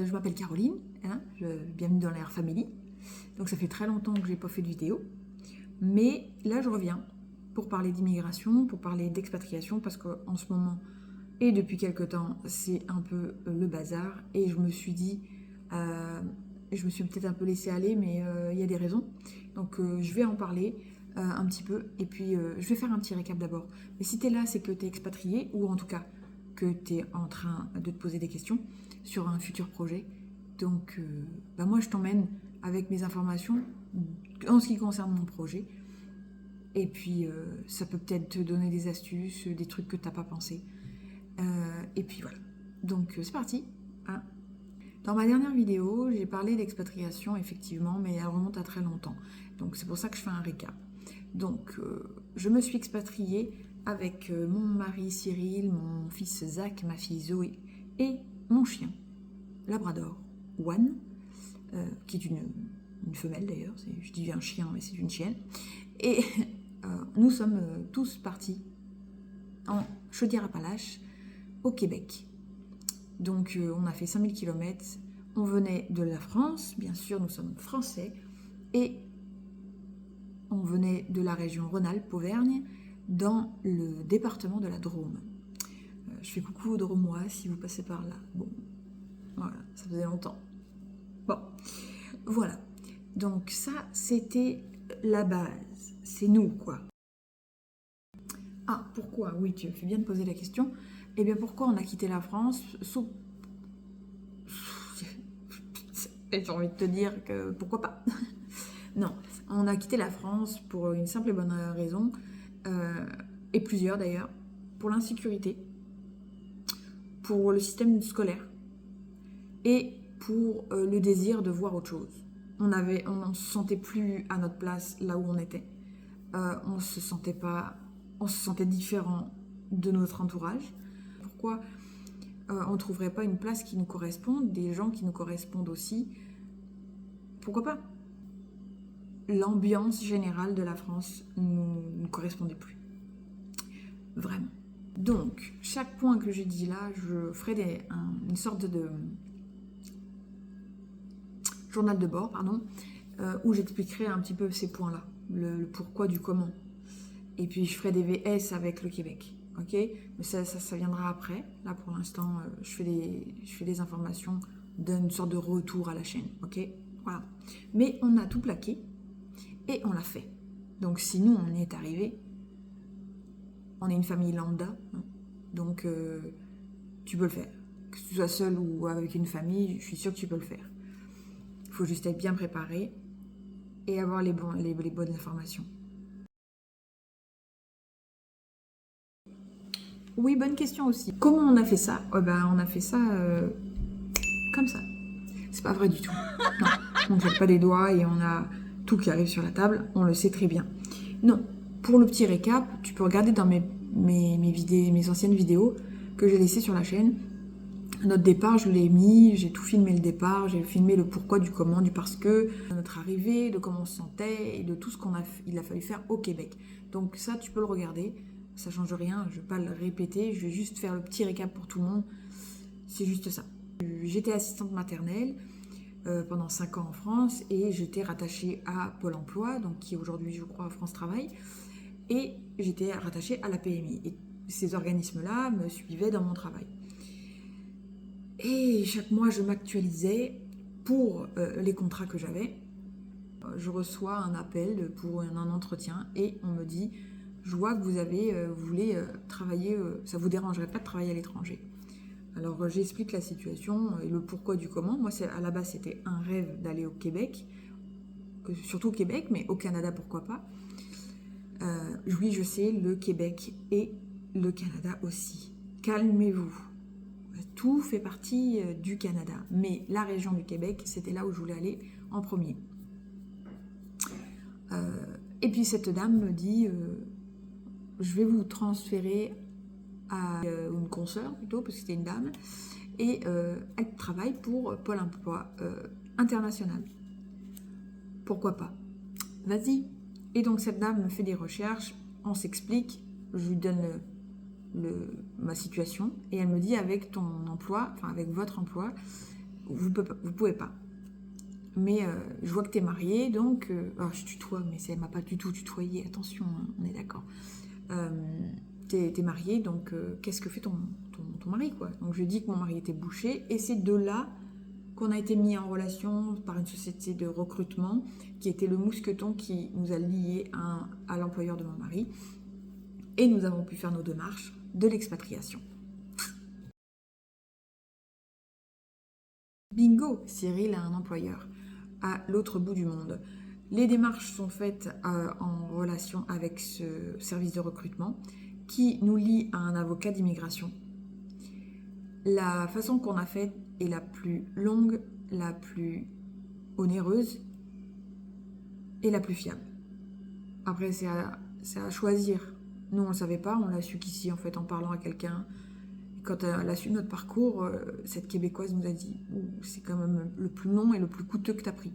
Je m'appelle Caroline, hein, bienvenue dans l'Air Family. Donc ça fait très longtemps que j'ai pas fait de vidéo, mais là je reviens pour parler d'immigration, pour parler d'expatriation, parce qu'en ce moment et depuis quelque temps c'est un peu le bazar, et je me suis dit, je me suis peut-être un peu laissée aller, mais il y a des raisons. Donc je vais en parler un petit peu, et puis je vais faire un petit récap d'abord. Mais si tu es là, c'est que tu es expatrié, ou en tout cas que tu es en train de te poser des questions sur un futur projet. Donc moi je t'emmène avec mes informations en ce qui concerne mon projet. Et puis ça peut peut-être te donner des astuces, des trucs que tu n'as pas pensé. Et puis voilà. Donc c'est parti, hein. Dans ma dernière vidéo, j'ai parlé d'expatriation, effectivement, mais elle remonte à très longtemps. Donc c'est pour ça que je fais un récap. Donc je me suis expatriée avec mon mari Cyril, mon fils Zach, ma fille Zoé et mon chien, Labrador, One, qui est une femelle d'ailleurs. Je dis un chien, mais c'est une chienne. Et nous sommes tous partis en Chaudière-Appalaches, au Québec. Donc on a fait 5000 km, on venait de la France, bien sûr, nous sommes français, et on venait de la région Rhône-Alpes-Auvergne, dans le département de la Drôme. Je fais coucou aux Drômois si vous passez par là. Bon, voilà, ça faisait longtemps. Bon, voilà. Donc ça, c'était la base. C'est nous, quoi. Ah, pourquoi? Oui, tu fais bien de poser la question. Eh bien, pourquoi on a quitté la France J'ai envie de te dire que pourquoi pas. Non, on a quitté la France pour une simple et bonne raison, et plusieurs d'ailleurs, pour l'insécurité, pour le système scolaire et pour le désir de voir autre chose. On ne se sentait plus à notre place là où on était. On se sentait différent de notre entourage. Pourquoi on ne trouverait pas une place qui nous corresponde, des gens qui nous correspondent aussi? Pourquoi pas? L'ambiance générale de la France ne correspondait plus. Vraiment. Donc, chaque point que j'ai dit là, je ferai une sorte de journal de bord, où j'expliquerai un petit peu ces points-là, le pourquoi du comment. Et puis, je ferai des VS avec le Québec. Ok? Mais ça viendra après. Là, pour l'instant, je fais des informations d'une sorte de retour à la chaîne. Ok? Voilà. Mais on a tout plaqué. Et on l'a fait. Donc si nous, on y est arrivé, on est une famille lambda, hein, donc tu peux le faire. Que tu sois seul ou avec une famille, je suis sûre que tu peux le faire. Il faut juste être bien préparé et avoir les bonnes informations. Oui, bonne question aussi. Comment on a fait ça? On a fait ça comme ça. C'est pas vrai du tout. Non, on ne jette pas des doigts et on a tout qui arrive sur la table, on le sait très bien. Non, pour le petit récap, tu peux regarder dans mes anciennes vidéos que j'ai laissées sur la chaîne. Notre départ, je l'ai mis, j'ai tout filmé le départ, j'ai filmé le pourquoi, du comment, du parce que, de notre arrivée, de comment on se sentait et de tout ce qu'il a fallu faire au Québec. Donc ça, tu peux le regarder, ça change rien, je ne vais pas le répéter, je vais juste faire le petit récap pour tout le monde. C'est juste ça. J'étais assistante maternelle pendant 5 ans en France, et j'étais rattachée à Pôle emploi, donc qui est aujourd'hui, je crois, France Travail, et j'étais rattachée à la PMI. Et ces organismes-là me suivaient dans mon travail. Et chaque mois, je m'actualisais pour les contrats que j'avais. Je reçois un appel pour un entretien et on me dit « Je vois que vous voulez travailler, ça ne vous dérangerait pas de travailler à l'étranger ?» Alors j'explique la situation et le pourquoi du comment. Moi, à la base, c'était un rêve d'aller au Québec, surtout au Québec, mais au Canada, pourquoi pas. Oui, je sais, le Québec et le Canada aussi. Calmez-vous. Tout fait partie du Canada, mais la région du Québec, c'était là où je voulais aller en premier. Et puis cette dame me dit je vais vous transférer à une consoeur plutôt, parce que c'était une dame, et elle travaille pour Pôle emploi international. Pourquoi pas? Vas-y. Et donc cette dame me fait des recherches, on s'explique, je lui donne ma situation, et elle me dit avec ton emploi, enfin avec votre emploi, vous pouvez pas. Mais je vois que tu es marié, donc... alors je tutoie, mais ça ne m'a pas du tout tutoyé, attention, hein, on est d'accord. T'es marié, donc qu'est-ce que fait ton mari, quoi? Donc je dis que mon mari était boucher, et c'est de là qu'on a été mis en relation par une société de recrutement qui était le Mousqueton, qui nous a liés à l'employeur de mon mari, et nous avons pu faire nos démarches de l'expatriation. Bingo, Cyril a un employeur à l'autre bout du monde. Les démarches sont faites en relation avec ce service de recrutement qui nous lie à un avocat d'immigration. La façon qu'on a faite est la plus longue, la plus onéreuse et la plus fiable. Après, c'est à choisir. Nous, on ne le savait pas, on l'a su qu'ici, en fait, en parlant à quelqu'un. Quand elle a su notre parcours, cette Québécoise nous a dit « c'est quand même le plus long et le plus coûteux que tu as pris ».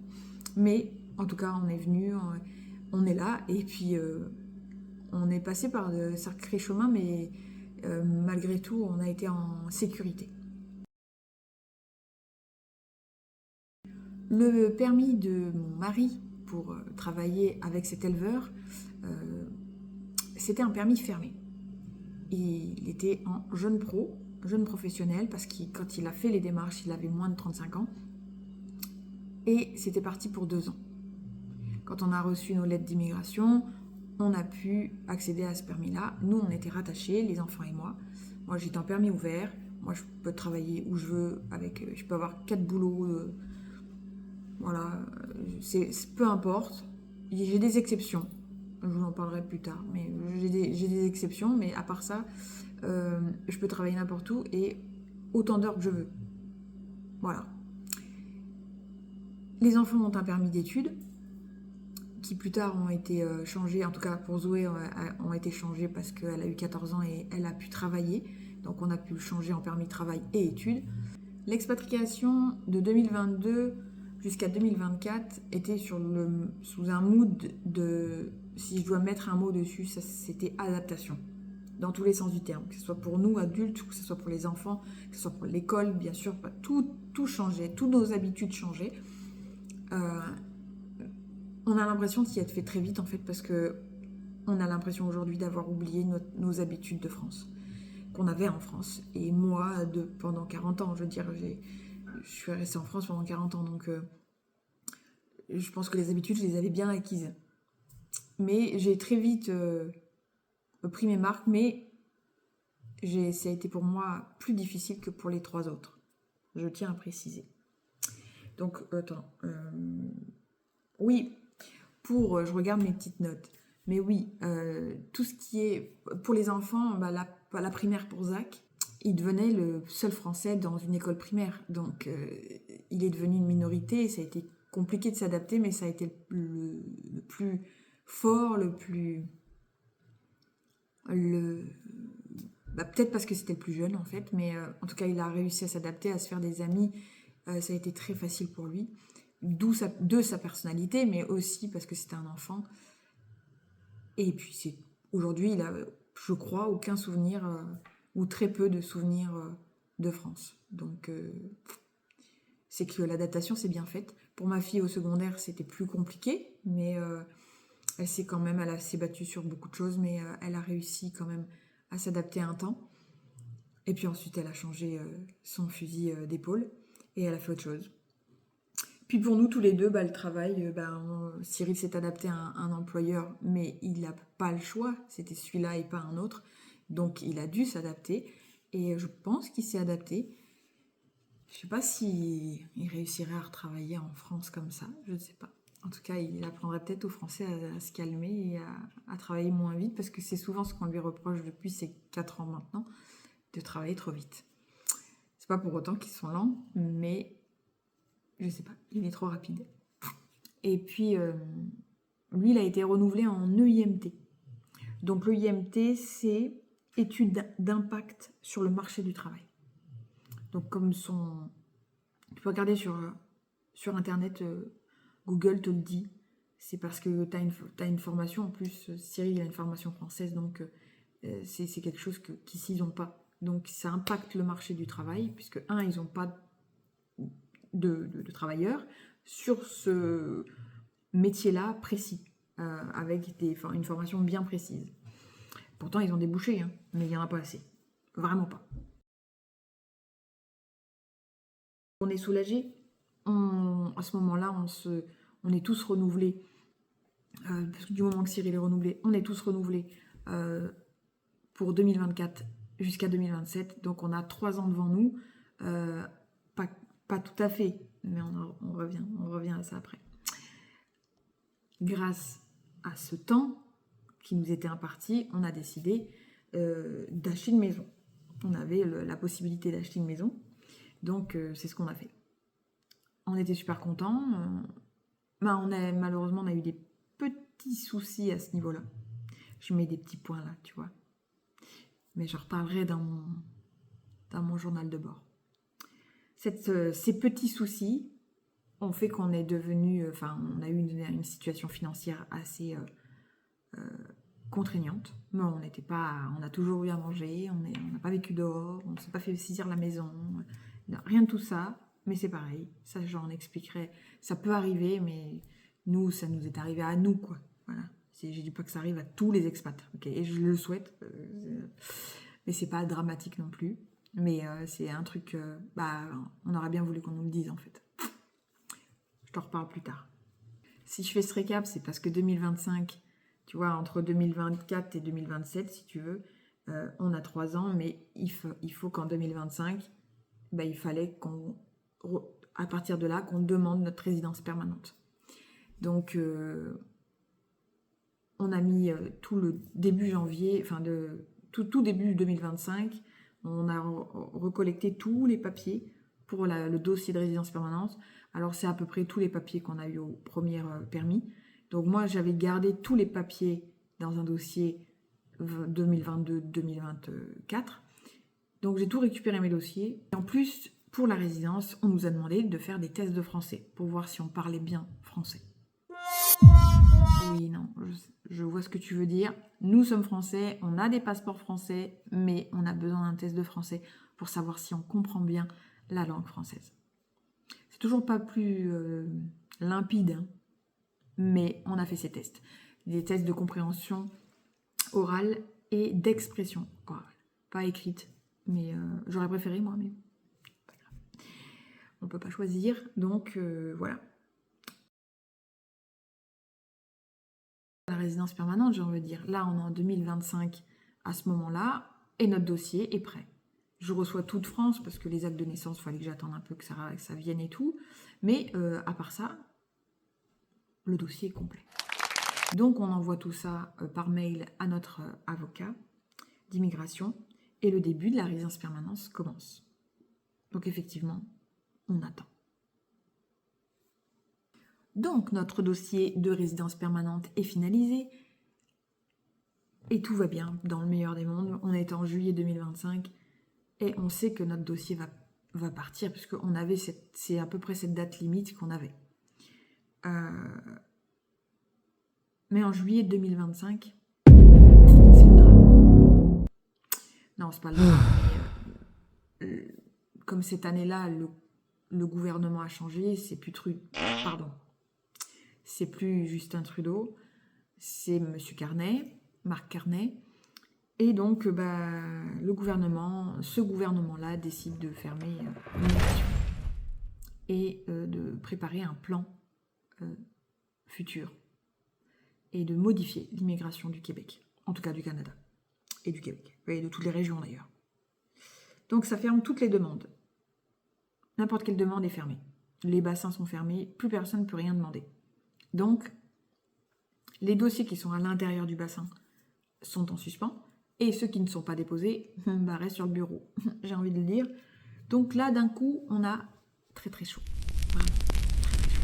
Mais en tout cas, on est venu, on est là, et puis on est passé par de sacrés chemins, mais malgré tout, on a été en sécurité. Le permis de mon mari pour travailler avec cet éleveur, c'était un permis fermé. Il était en jeune professionnel, parce que quand il a fait les démarches, il avait moins de 35 ans. Et c'était parti pour 2 ans. Quand on a reçu nos lettres d'immigration, on a pu accéder à ce permis-là. Nous, on était rattachés, les enfants et moi. Moi, j'étais en permis ouvert. Moi, je peux travailler où je veux. Je peux avoir 4 boulots. Voilà, peu importe. J'ai des exceptions. Je vous en parlerai plus tard. Mais j'ai des exceptions. Mais à part ça, je peux travailler n'importe où et autant d'heures que je veux. Voilà. Les enfants ont un permis d'études qui plus tard ont été changés, en tout cas pour Zoé, ont été changés parce qu'elle a eu 14 ans et elle a pu travailler. Donc on a pu le changer en permis de travail et études. L'expatriation de 2022 jusqu'à 2024 était sous un mood de, si je dois mettre un mot dessus, c'était adaptation. Dans tous les sens du terme, que ce soit pour nous adultes, que ce soit pour les enfants, que ce soit pour l'école, bien sûr, tout changeait, toutes nos habitudes changeaient. On a l'impression d'y être fait très vite en fait, parce que on a l'impression aujourd'hui d'avoir oublié nos habitudes de France, qu'on avait en France. Et moi, pendant 40 ans, je veux dire, je suis restée en France pendant 40 ans, donc je pense que les habitudes, je les avais bien acquises. Mais j'ai très vite pris mes marques, mais ça a été pour moi plus difficile que pour les 3 autres. Je tiens à préciser. Donc, attends. Oui, je regarde mes petites notes. Mais oui, tout ce qui est... Pour les enfants, la primaire pour Zach, il devenait le seul français dans une école primaire. Donc, il est devenu une minorité. Ça a été compliqué de s'adapter, mais ça a été le plus fort, le plus... peut-être parce que c'était le plus jeune, en fait. Mais en tout cas, il a réussi à s'adapter, à se faire des amis. Ça a été très facile pour lui. De sa personnalité, mais aussi parce que c'était un enfant. Et puis aujourd'hui, il a, je crois, aucun souvenir ou très peu de souvenirs de France. Donc c'est que l'adaptation s'est bien faite. Pour ma fille au secondaire, c'était plus compliqué, mais elle s'est battue sur beaucoup de choses, mais elle a réussi quand même à s'adapter un temps. Et puis ensuite, elle a changé son fusil d'épaule et elle a fait autre chose. Puis pour nous tous les deux, le travail, Cyril s'est adapté à un employeur, mais il n'a pas le choix, c'était celui-là et pas un autre. Donc il a dû s'adapter, et je pense qu'il s'est adapté. Je ne sais pas s'il réussirait à retravailler en France comme ça, je ne sais pas. En tout cas, il apprendrait peut-être aux Français à se calmer et à travailler moins vite, parce que c'est souvent ce qu'on lui reproche depuis ces 4 ans maintenant, de travailler trop vite. C'est pas pour autant qu'ils sont lents, mais... je sais pas, il est trop rapide. Et puis, lui, il a été renouvelé en EIMT. Donc, l'EIMT, c'est étude d'impact sur le marché du travail. Donc, tu peux regarder sur Internet, Google te le dit. C'est parce que tu as une formation. En plus, Cyril a une formation française, donc c'est quelque chose qu'ici, ils n'ont pas. Donc, ça impacte le marché du travail, puisque, ils n'ont pas de travailleurs sur ce métier-là précis, avec une formation bien précise. Pourtant, ils ont débouché, hein, mais il n'y en a pas assez. Vraiment pas. On est soulagé. À ce moment-là, on est tous renouvelés. Parce que du moment que Cyril est renouvelé, on est tous renouvelés pour 2024 jusqu'à 2027. Donc on a 3 ans devant nous. Pas tout à fait, mais on revient à ça après. Grâce à ce temps qui nous était imparti, on a décidé d'acheter une maison. On avait la possibilité d'acheter une maison. Donc c'est ce qu'on a fait. On était super contents. Malheureusement, on a eu des petits soucis à ce niveau-là. Je mets des petits points là, tu vois. Mais j'en reparlerai dans mon journal de bord. Ces petits soucis ont fait qu'on est devenu... on a eu une situation financière assez contraignante. Mais on a toujours eu à manger, on n'a pas vécu dehors, on ne s'est pas fait saisir la maison. Non, rien de tout ça, mais c'est pareil. Ça, j'en expliquerai. Ça peut arriver, mais nous, ça nous est arrivé à nous, quoi. Voilà. Je dis pas que ça arrive à tous les expats, ok, et je le souhaite, mais c'est pas dramatique non plus. Mais c'est un truc, on aurait bien voulu qu'on nous le dise en fait. Je t'en reparle plus tard. Si je fais ce récap, c'est parce que 2025, tu vois, entre 2024 et 2027, si tu veux, on a 3 ans, mais il faut qu'en 2025, il fallait à partir de là, qu'on demande notre résidence permanente. Donc, on a mis tout le début janvier, tout début 2025, on a recollecté tous les papiers pour le dossier de résidence permanente. Alors, c'est à peu près tous les papiers qu'on a eu au premier permis. Donc, moi, j'avais gardé tous les papiers dans un dossier 2022-2024. Donc, j'ai tout récupéré mes dossiers. Et en plus, pour la résidence, on nous a demandé de faire des tests de français pour voir si on parlait bien français. Oui, non, je vois ce que tu veux dire. Nous sommes français, on a des passeports français, mais on a besoin d'un test de français pour savoir si on comprend bien la langue française. C'est toujours pas plus limpide, hein, mais on a fait ces tests. Des tests de compréhension orale et d'expression orale. Pas écrite, mais j'aurais préféré moi, mais pas grave. On peut pas choisir, donc voilà. La résidence permanente, j'ai envie de dire. Là, on est en 2025 à ce moment-là, et notre dossier est prêt. Je reçois tout de France, parce que les actes de naissance, il fallait que j'attende un peu que ça vienne et tout. Mais à part ça, le dossier est complet. Donc, on envoie tout ça par mail à notre avocat d'immigration, et le début de la résidence permanente commence. Donc, effectivement, on attend. Donc, notre dossier de résidence permanente est finalisé et tout va bien dans le meilleur des mondes. On est en juillet 2025 et on sait que notre dossier va partir puisqu'on avait c'est à peu près cette date limite qu'on avait. Mais en juillet 2025, c'est le drame. Non, c'est pas le drame, mais comme cette année-là, le gouvernement a changé, c'est plus c'est plus Justin Trudeau, c'est Monsieur Carney, Marc Carney. Et donc, ce gouvernement-là décide de fermer l'immigration et de préparer un plan futur et de modifier l'immigration du Québec, en tout cas du Canada et du Québec, et de toutes les régions d'ailleurs. Donc, ça ferme toutes les demandes. N'importe quelle demande est fermée. Les bassins sont fermés, plus personne ne peut rien demander. Donc, les dossiers qui sont à l'intérieur du bassin sont en suspens et ceux qui ne sont pas déposés restent sur le bureau. J'ai envie de le dire. Donc là, d'un coup, on a très très chaud. Vraiment, très, très chaud.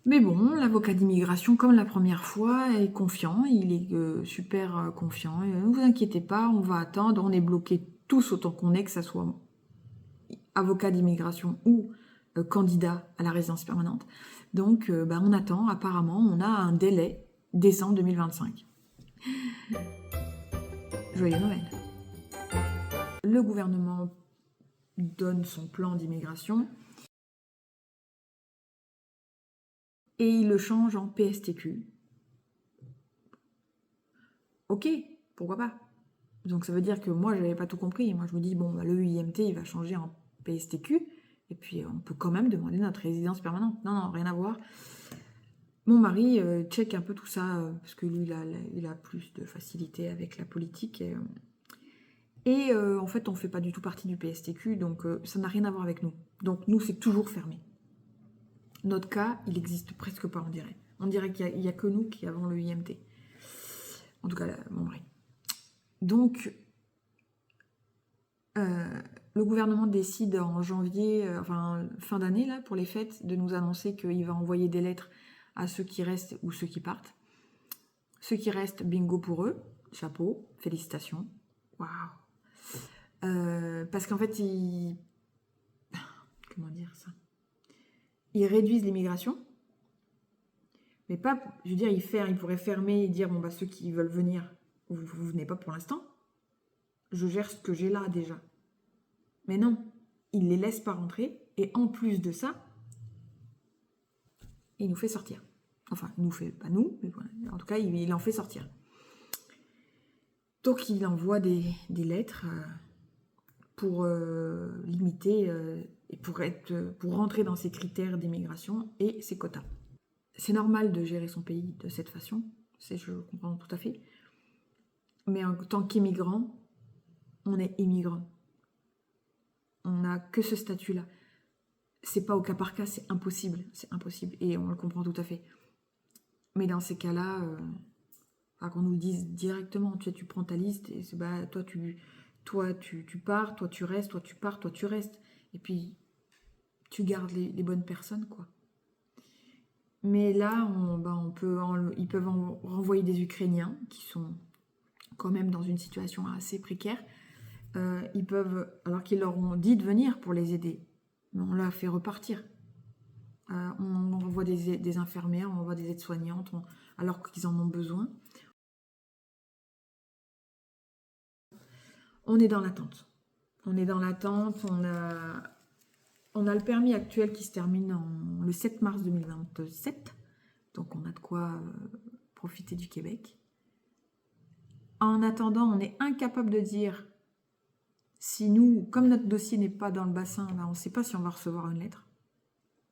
Mais bon, l'avocat d'immigration, comme la première fois, est confiant. Il est super confiant. Ne vous inquiétez pas, on va attendre. On est bloqués tous autant qu'on est, que ça soit avocat d'immigration ou candidat à la résidence permanente. Donc, on attend. Apparemment, on a un délai décembre 2025. Joyeux Noël. Le gouvernement donne son plan d'immigration et il le change en PSTQ. Ok, pourquoi pas? Donc ça veut dire que moi, je n'avais pas tout compris. Moi, je me dis, bon, bah, le IMT, il va changer en PSTQ, et puis on peut quand même demander notre résidence permanente. Non, non, rien à voir. Mon mari check un peu tout ça, parce que lui, il a plus de facilité avec la politique. Et en fait, on ne fait pas du tout partie du PSTQ, donc ça n'a rien à voir avec nous. Donc nous, c'est toujours fermé. Notre cas, il n'existe presque pas, on dirait. On dirait qu'il n'y a que nous qui avons le IMT. En tout cas, mon mari. Donc, le gouvernement décide en janvier, enfin fin d'année, là, pour les fêtes, de nous annoncer qu'il va envoyer des lettres à ceux qui restent ou ceux qui partent. Ceux qui restent, bingo pour eux, chapeau, félicitations. Waouh! Parce qu'en fait, comment dire ça? Ils réduisent l'immigration, mais pas, je veux dire, ils pourraient fermer et dire, bon, bah, ceux qui veulent venir, vous venez pas pour l'instant. Je gère ce que j'ai là déjà. Mais non, ils les laissent pas rentrer, et en plus de ça, il nous fait sortir. Enfin, il nous fait, pas nous, mais voilà. En tout cas, il en fait sortir. Donc, il envoie des lettres pour limiter et pour rentrer dans ses critères d'immigration et ses quotas. C'est normal de gérer son pays de cette façon, je comprends tout à fait. Mais en tant qu'immigrant, on est immigrant. On n'a que ce statut-là. C'est pas au cas par cas, c'est impossible. Et on le comprend tout à fait. Mais dans ces cas-là, qu'on nous le dise directement, tu prends ta liste et c'est bah, toi tu pars, toi tu restes, toi tu pars, toi tu restes. Et puis tu gardes les bonnes personnes, quoi. Mais là, ils peuvent renvoyer des Ukrainiens qui sont quand même dans une situation assez précaire. Ils peuvent, alors qu'ils leur ont dit de venir pour les aider, mais on l'a fait repartir. On envoie des infirmières, on envoie des aides-soignantes, alors qu'ils en ont besoin. On est dans l'attente. On a le permis actuel qui se termine le 7 mars 2027. Donc on a de quoi profiter du Québec. En attendant, on est incapable de dire si nous, comme notre dossier n'est pas dans le bassin, on ne sait pas si on va recevoir une lettre,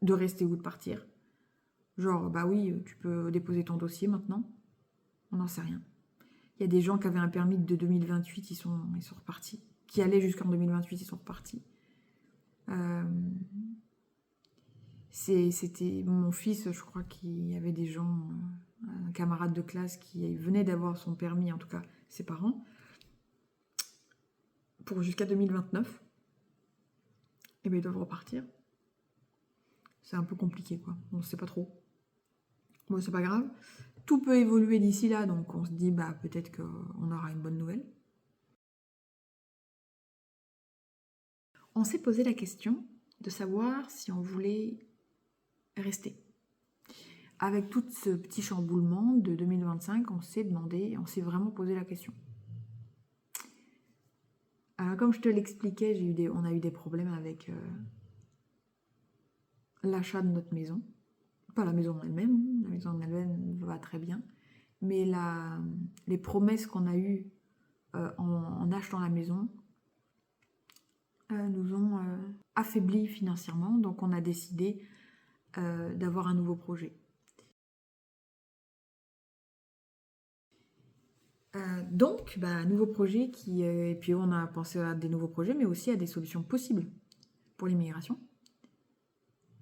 de rester ou de partir. Genre, bah oui, tu peux déposer ton dossier maintenant. On n'en sait rien. Il y a des gens qui avaient un permis de 2028, ils sont repartis. Qui allaient jusqu'en 2028, ils sont repartis. C'était mon fils, je crois qu'il y avait des gens, un camarade de classe qui venait d'avoir son permis, en tout cas ses parents, pour jusqu'à 2029. Et bien ils doivent repartir. C'est un peu compliqué, quoi. On ne sait pas trop. Bon, c'est pas grave. Tout peut évoluer d'ici là, donc on se dit, bah peut-être qu'on aura une bonne nouvelle. On s'est posé la question de savoir si on voulait rester. Avec tout ce petit chamboulement de 2025, on s'est vraiment posé la question. Alors, comme je te l'expliquais, on a eu des problèmes avec l'achat de notre maison. Pas la maison en elle-même, la maison en elle-même va très bien, mais les promesses qu'on a eues en achetant la maison nous ont affaiblis financièrement, donc on a décidé d'avoir un nouveau projet. Donc, nouveau projet et puis on a pensé à des nouveaux projets, mais aussi à des solutions possibles pour l'immigration.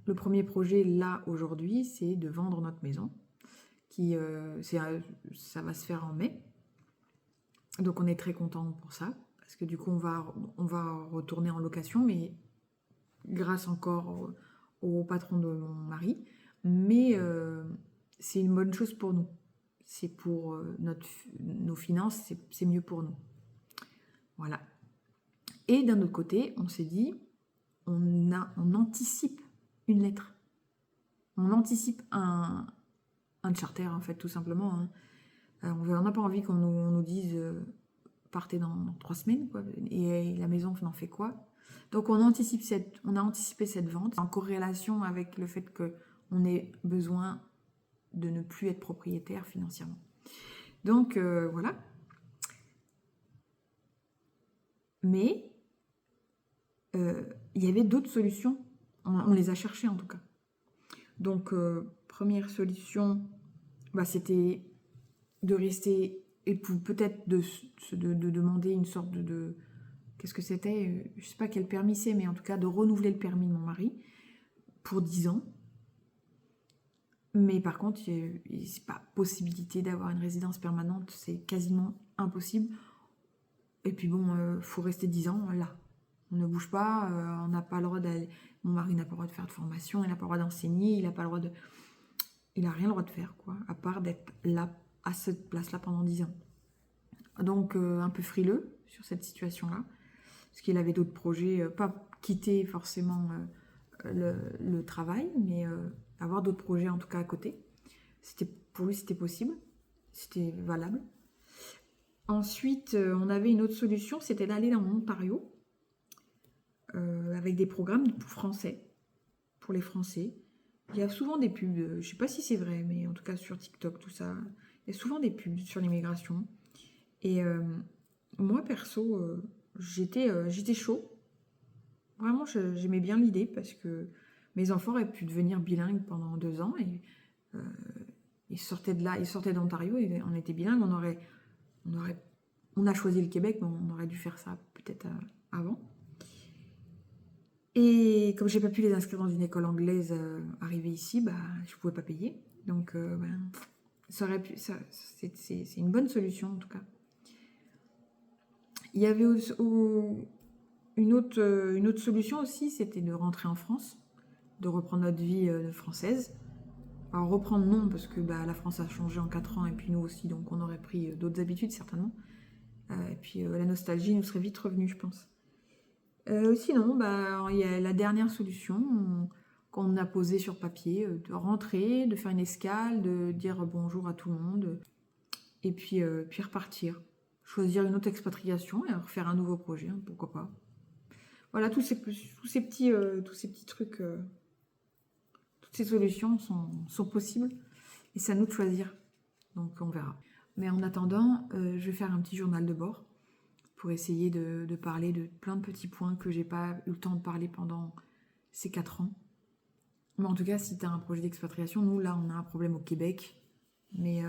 Le premier projet, là, aujourd'hui, c'est de vendre notre maison, ça va se faire en mai. Donc on est très content pour ça, parce que du coup, on va retourner en location, mais grâce encore au patron de mon mari. Mais c'est une bonne chose pour nous. C'est pour nos finances, c'est mieux pour nous. Voilà. Et d'un autre côté, on s'est dit, on anticipe une lettre. On anticipe un charter, en fait, tout simplement. Hein. On n'a pas envie qu'on nous dise partez dans 3 semaines, quoi, et la maison, on en fait quoi? Donc on a anticipé cette vente en corrélation avec le fait qu'on ait besoin de ne plus être propriétaire financièrement. Donc voilà. Mais il y avait d'autres solutions. On les a cherchées en tout cas. Donc première solution, c'était de rester et peut-être de demander une sorte de qu'est-ce que c'était, je sais pas quel permis c'est, mais en tout cas de renouveler le permis de mon mari pour 10 ans. Mais par contre, c'est pas possibilité d'avoir une résidence permanente, c'est quasiment impossible. Et puis bon, faut rester 10 ans là. On ne bouge pas, on n'a pas le droit d'aller. Mon mari n'a pas le droit de faire de formation, il n'a pas le droit d'enseigner, il n'a pas le droit de. Il n'a rien le droit de faire, quoi, à part d'être là, à cette place-là pendant 10 ans. Donc un peu frileux sur cette situation-là, parce qu'il avait d'autres projets, pas quitter forcément le travail, mais avoir d'autres projets en tout cas à côté. Pour lui, c'était possible, c'était valable. Ensuite, on avait une autre solution, c'était d'aller en Ontario avec des programmes français, pour les Français. Il y a souvent des pubs, je ne sais pas si c'est vrai, mais en tout cas sur TikTok, tout ça, il y a souvent des pubs sur l'immigration. Et moi, perso, j'étais chaud. Vraiment, j'aimais bien l'idée parce que mes enfants auraient pu devenir bilingues pendant 2 ans et ils sortaient de là, ils sortaient d'Ontario et on était bilingues. On a choisi le Québec, mais on aurait dû faire ça peut-être avant. Et comme j'ai pas pu les inscrire dans une école anglaise arrivée ici, je pouvais pas payer. Donc ça aurait pu, c'est une bonne solution en tout cas. Il y avait une autre solution aussi, c'était de rentrer en France, de reprendre notre vie française. Alors reprendre non, parce que la France a changé en 4 ans et puis nous aussi, donc on aurait pris d'autres habitudes certainement. Et puis la nostalgie nous serait vite revenue, je pense. Sinon, il y a la dernière solution qu'on a posée sur papier, de rentrer, de faire une escale, de dire bonjour à tout le monde, et puis repartir. Choisir une autre expatriation et refaire un nouveau projet, hein, pourquoi pas. Voilà, tous ces petits trucs, toutes ces solutions sont possibles, et c'est à nous de choisir. Donc on verra. Mais en attendant, je vais faire un petit journal de bord pour essayer de parler de plein de petits points que j'ai pas eu le temps de parler pendant ces 4 ans. Mais en tout cas, si tu as un projet d'expatriation, nous là on a un problème au Québec, mais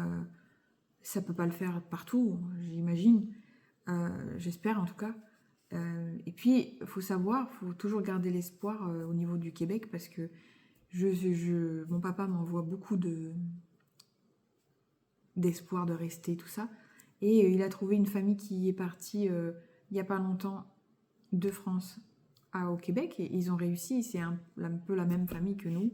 ça peut pas le faire partout, j'imagine. J'espère en tout cas. Et puis, il faut savoir, il faut toujours garder l'espoir au niveau du Québec parce que mon papa m'envoie beaucoup d'espoir de rester, tout ça. Et il a trouvé une famille qui est partie il n'y a pas longtemps de France au Québec et ils ont réussi. C'est un peu la même famille que nous.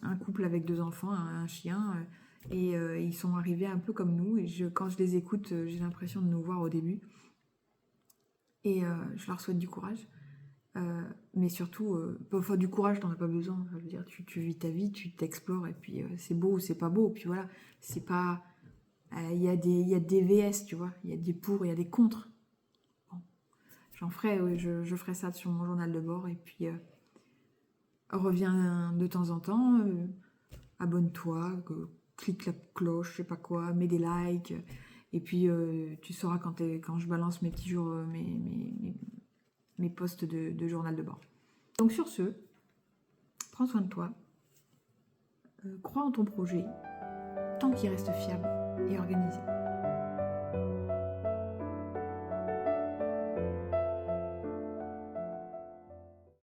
Un couple avec 2 enfants, un chien. Et ils sont arrivés un peu comme nous. Et quand je les écoute, j'ai l'impression de nous voir au début. Et je leur souhaite du courage. Mais surtout, du courage, t'en as pas besoin. Je veux dire, tu vis ta vie, tu t'explores, et puis c'est beau ou c'est pas beau. Puis voilà, c'est pas. Il y a des VS, tu vois. Il y a des pour, il y a des contre. Bon. J'en ferai, je ferai ça sur mon journal de bord. Et puis, reviens de temps en temps. Abonne-toi, clique la cloche, je sais pas quoi, mets des likes. Et puis, tu sauras quand je balance mes petits jours, mes posts de journal de bord. Donc sur ce, prends soin de toi, crois en ton projet, tant qu'il reste fiable et organisé.